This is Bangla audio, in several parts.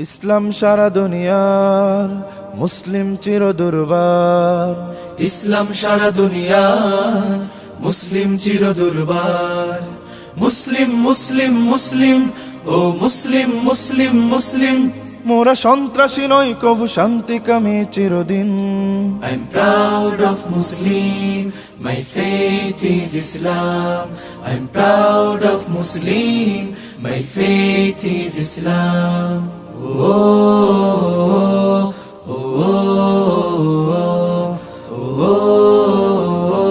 ইসলাম সারা দুনিয়ার মুসলিম চিরদুর্বার। ইসলাম সারা দুনিয়ার মুসলিম চিরদুর্বার। মুসলিম মুসলিম মুসলিম ও মুসলিম মুসলিম মুসলিম, মোরা সন্ত্রাসী নই কভু শান্তিকামী চিরদিন। I'm proud of Muslim, my faith is Islam. I'm proud of Muslim, my faith is Islam. Oh, oh, oh, oh,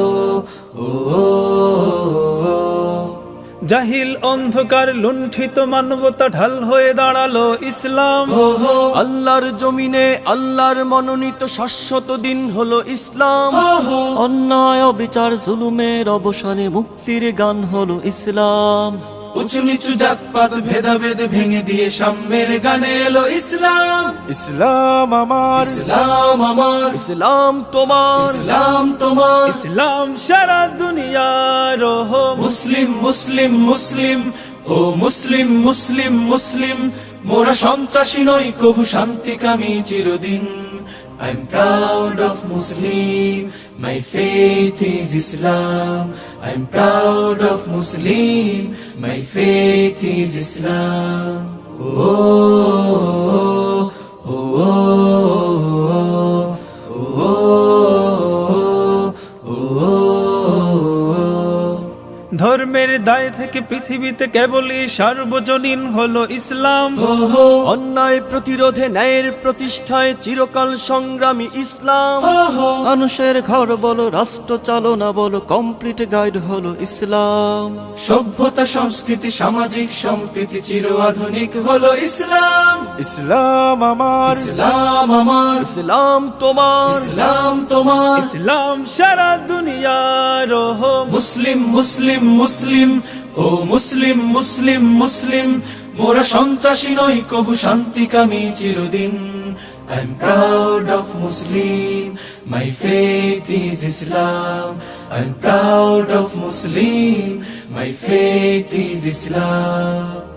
oh, oh. জাহিল অন্ধকার লুণ্ঠিত মানবতা ঢাল হয়ে দাঁড়ালো ইসলাম। আল্লাহর জমিনে আল্লাহর মনোনীত শাশ্বত দিন হলো ইসলাম। অন্যায় অবিচার জুলুমের অবসানে মুক্তির গান হলো ইসলাম। উঁচু নিচু জাতপাত ভেদাভেদ ভেঙে দিয়ে সাম্যের গানে এলো ইসলাম। ইসলাম আমার, ইসলাম আমার, ইসলাম তোমার, ইসলাম তোমার। ইসলাম সারা দুনিয়ার মুসলিম মুসলিম মুসলিম ও মুসলিম মুসলিম মুসলিম, মোরা সন্ত্রাসী নই কভু শান্তিকামী চিরদিন। I'm proud of Muslim, my faith is Islam. I'm proud of Muslim, my faith is Islam. Oh, oh, oh, oh, oh, oh. ধর্মের দায় থেকে পৃথিবীতে কেবলই সার্বজনীন হলো ইসলাম। অন্যায় প্রতিরোধে ন্যায়ের প্রতিষ্ঠায় চিরকাল সংগ্রামী ইসলাম। মানুষের ঘর বলো রাষ্ট্র চালনা বলো কমপ্লিট গাইড হলো ইসলাম। সভ্যতা সংস্কৃতি সামাজিক সম্প্রীতি চির আধুনিক হলো ইসলাম। ইসলাম আমার, ইসলাম আমার, ইসলাম তোমার, ইসলাম তোমার। ইসলাম সারা দুনিয়ার মুসলিম মুসলিম মুসলিম ও মুসলিম মুসলিম মুসলিম, মোরা সন্ত্রাসী নই কভু শান্তিকামী চিরদিন। I'm proud of Muslim, my faith is Islam. I'm proud of Muslim, my faith is Islam.